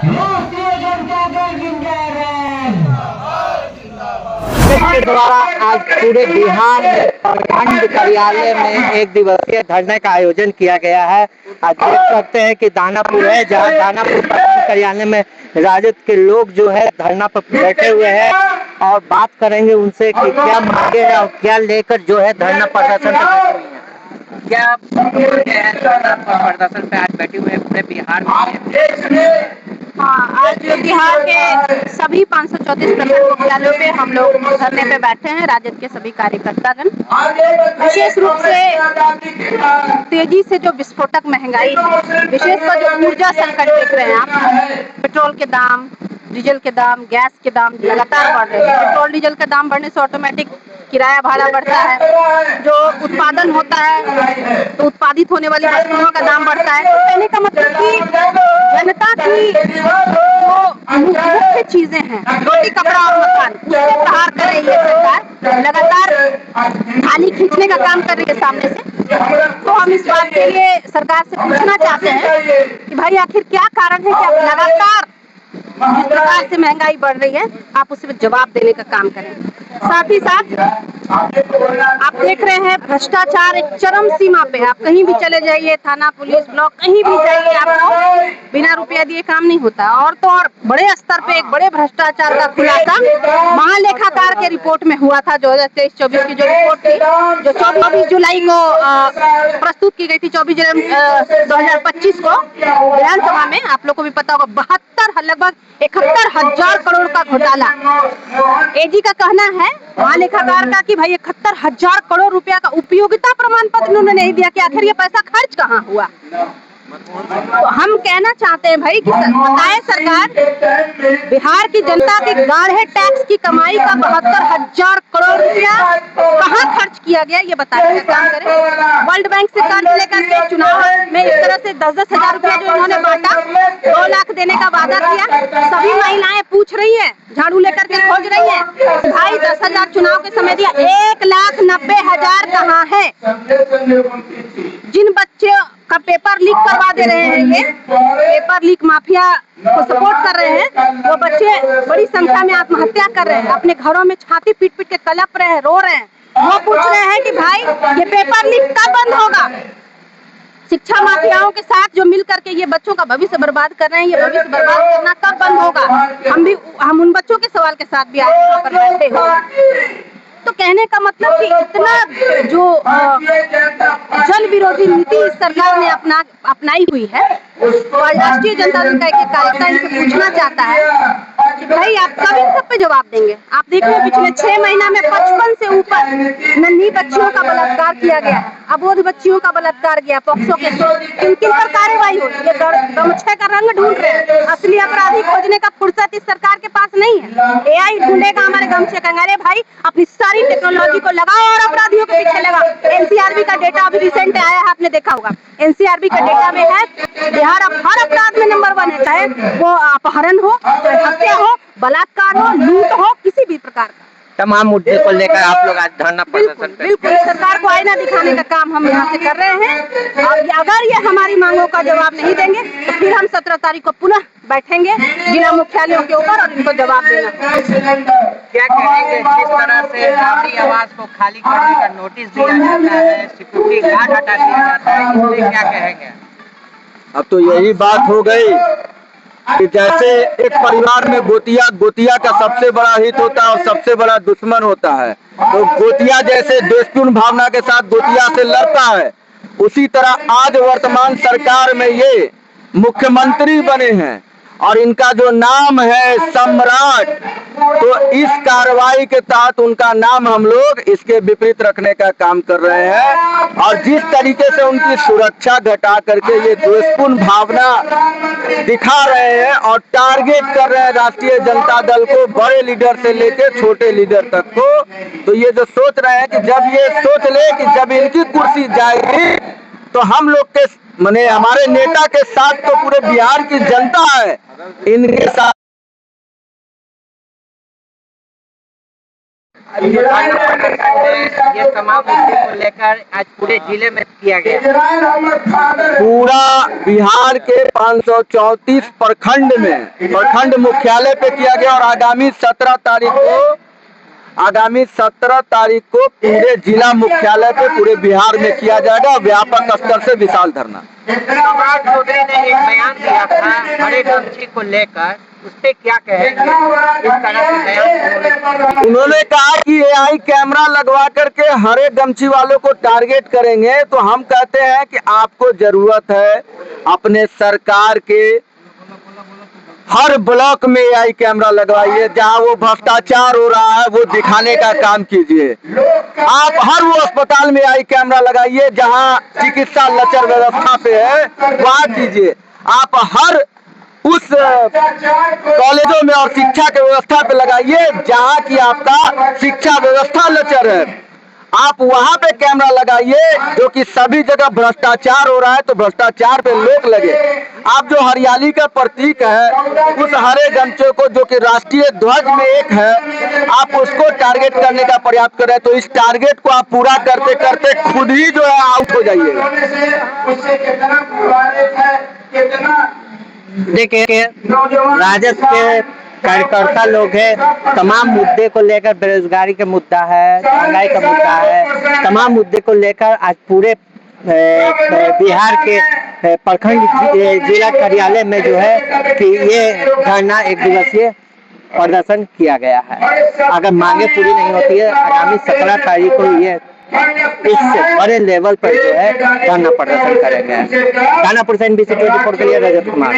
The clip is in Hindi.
राष्ट्रीय जनता दल जिंदाबाद। के द्वारा आज पूरे बिहार में प्रखंड कार्यालय में एक दिवसीय धरने का आयोजन किया गया है। आज देख सकते हैं कि दानापुर है, जहाँ दानापुर प्रखंड कार्यालय में राजद के लोग जो है धरना पर बैठे हुए हैं और बात करेंगे उनसे कि क्या मांगे हैं और क्या लेकर जो है धरना प्रदर्शन पर बैठे हुए हैं। क्या मांगे हैं धरना प्रदर्शन पे आज बैठे हुए हैं पूरे बिहार में? हाँ, आज बिहार के सभी 534 प्रखंड मुख्यालयों पे हम लोग धरने पे बैठे हैं। राजद के सभी कार्यकर्तागण विशेष रूप से तेजी से जो विस्फोटक महंगाई है, विशेषकर जो ऊर्जा संकट देख रहे हैं आप, पेट्रोल के दाम, डीजल के दाम, गैस के दाम लगातार बढ़ रहे हैं। पेट्रोल डीजल का दाम बढ़ने से ऑटोमेटिक किराया भाड़ा बढ़ता है, जो उत्पादन होता है तो उत्पादित होने वाली वस्तुओं का दाम बढ़ता है। तो कहने का मतलब कि जनता की जो मुख्य चीजें हैं, रोटी कपड़ा और मकान, उस पर प्रहार कर रही है सरकार। लगातार थाली खींचने का काम कर रही है सामने से। तो हम इस बात के लिए सरकार से पूछना चाहते हैं कि भाई आखिर क्या कारण है कि आप लगातार जिस प्रकार से महंगाई बढ़ रही है आप उस पर जवाब देने का काम करें। साथ ही साथ आप देख रहे हैं भ्रष्टाचार एक चरम सीमा पे है। आप कहीं भी चले जाइए, थाना, पुलिस, ब्लॉक, कहीं भी जाइए, आपको बिना रुपया दिए काम नहीं होता। और तो और बड़े स्तर पे एक बड़े भ्रष्टाचार का खुलासा महालेखाकार के रिपोर्ट में हुआ था। 2023-24 की जो रिपोर्ट थी, जो 24 जुलाई को प्रस्तुत की गई थी, 24 जुलाई 2025 को विधानसभा में। आप लोग को भी पता होगा, 72 लगभग 71,000 करोड़ का घोटाला। एजी का कहना है महालेखाकार का कि भाई 71,000 करोड़ रुपया का उपयोगिता प्रमाण पत्र उन्होंने नहीं दिया कि आखिर ये पैसा खर्च कहाँ हुआ। तो हम कहना चाहते हैं भाई कि बताए सरकार, बिहार की जनता के गाढ़े टैक्स की कमाई का 72,000 करोड़ रुपया कहाँ खर्च किया गया, ये बताने का काम करें। वर्ल्ड बैंक से कर्ज लेकर के चुनाव में इस तरह से 10-10 हजार रुपया जो इन्होंने बांटा, 2 लाख देने का वादा किया। सभी महिलाएं पूछ रही है, झाड़ू लेकर के खोज रही है, भाई 10,000 चुनाव के समय दिया, 1,90,000 कहाँ है? जिन बच्चे का पेपर लीक करवा दे रहे हैं, ये पेपर लीक माफिया को सपोर्ट कर रहे हैं, वो बच्चे बड़ी संख्या में आत्महत्या कर रहे हैं, अपने घरों में छाती पीट पीट के कलप रहे हैं, रो रहे हैं। वो पूछ रहे हैं कि भाई ये पेपर लीक कब बंद होगा? शिक्षा माफियाओं के साथ जो मिल करके ये बच्चों का भविष्य बर्बाद कर रहे हैं, ये भविष्य बर्बाद करना कब बंद होगा? हम उन बच्चों के सवाल के साथ भी आज यहाँ पर बैठे हो। तो कहने का मतलब कि इतना जो जन विरोधी नीति इस सरकार ने अपनाई हुई है, और राष्ट्रीय जनता दल का एक कार्यकर्ता इनसे पूछना चाहता है कि भाई आप कब इन सब पे जवाब देंगे? आप देख रहे हैं पिछले 6 महीना में 55 से ऊपर नन्ही बच्चियों का बलात्कार किया गया, अबोध बच्चियों का बलात्कार किया, पॉक्सो के। किन किन पर कार्रवाई हो? ये गमछे का रंग ढूंढ रहे हैं, असली अपराधी खोजने का फुर्सत इस सरकार के पास नहीं है। AI ढूंढेगा हमारे गमछे का। अरे भाई अपनी सारी टेक्नोलॉजी को लगाओ और अपराधियों के पीछे लगाओ। NCRB का डेटा अभी रिसेंट आया है, आपने देखा होगा। NCRB का डेटा में है बिहार अब हर अपराध में नंबर 1 है, चाहे वो अपहरण हो, हत्या हो, बलात्कार हो, लूट हो, किसी भी प्रकार का। तमाम मुद्दे को लेकर आप लोग आज धरना प्रदर्शन कर। बिल्कुल सरकार को आईना दिखाने का काम हम यहाँ से कर रहे हैं। और अगर ये हमारी मांगों का जवाब नहीं देंगे तो फिर हम 17 तारीख को पुनः बैठेंगे जिला मुख्यालयों के ऊपर और इनको जवाब देना। क्या कहेंगे जिस तरह से नागरिक आवास को खाली करने का नोटिस दिया जाता है, सिक्योरिटी गार्ड हटा दिया जाता है, इसमें क्या कहेंगे? अब तो यही बात हो गई कि जैसे एक परिवार में गोतिया का सबसे बड़ा हित होता है और सबसे बड़ा दुश्मन होता है। तो गोतिया जैसे देशपूर्ण भावना के साथ गोतिया से लड़ता है, उसी तरह आज वर्तमान सरकार में ये मुख्यमंत्री बने हैं और इनका जो नाम है सम्राट, तो इस कार्रवाई के तहत उनका नाम हम लोग इसके विपरीत रखने का काम कर रहे हैं। और जिस तरीके से उनकी सुरक्षा घटा करके ये द्वेषपूर्ण भावना दिखा रहे हैं और टारगेट कर रहे हैं राष्ट्रीय जनता दल को, बड़े लीडर से लेके छोटे लीडर तक को, तो ये जो सोच रहे हैं कि जब ये सोच ले कि जब इनकी कुर्सी जाएगी तो हम लोग के माने हमारे नेता के साथ तो पूरे बिहार की जनता है, इनके साथ ये तमाम मुद्दे को लेकर आज पूरे जिले में किया गया। पूरा बिहार के 534 प्रखंड में प्रखंड मुख्यालय पे किया गया और आगामी 17 तारीख को पूरे जिला मुख्यालय पे पूरे बिहार में किया जाएगा व्यापक स्तर से विशाल धरना। सम्राट चौधरी ने एक बयान दिया था हरे गमछी को लेकर, उस पे क्या कहेंगे? इस तरह से बयान उन्होंने कहा कि एआई कैमरा लगवा करके हरे गमछी वालों को टारगेट करेंगे, तो हम कहते हैं कि आपको जरूरत है अपने सरकार के हर ब्लॉक में एआई कैमरा लगवाइए, जहां वो भ्रष्टाचार हो रहा है वो दिखाने का काम कीजिए। आप हर वो अस्पताल में एआई कैमरा लगाइए जहां चिकित्सा लचर व्यवस्था पे है, वहां कीजिए। आप हर उस कॉलेजों में और शिक्षा की व्यवस्था पे लगाइए जहां की आपका शिक्षा व्यवस्था लचर है, आप वहां पे कैमरा लगाइए। जो कि सभी जगह भ्रष्टाचार हो रहा है तो भ्रष्टाचार पे रोक लगे। आप जो हरियाली का प्रतीक है उस हरे गमछे को जो कि राष्ट्रीय ध्वज में एक है, आप उसको टारगेट करने का प्रयास करें, तो इस टारगेट को आप पूरा करते करते खुद ही जो है आउट हो जाइएगा। देखिए, राजद के कार्यकर्ता लोग हैं, तमाम मुद्दे को लेकर, बेरोजगारी का मुद्दा है, महंगाई का मुद्दा है, तमाम मुद्दे को लेकर आज पूरे बिहार के प्रखंड जिला कार्यालय में जो है कि ये धरना एक दिवसीय प्रदर्शन किया गया है। अगर मांगे पूरी नहीं होती है, आगामी 17 तारीख को ये इससे बड़े लेवल पर जो है धरना प्रदर्शन करेंगे। दानापुर से NBC 24 के लिए रजत कुमार।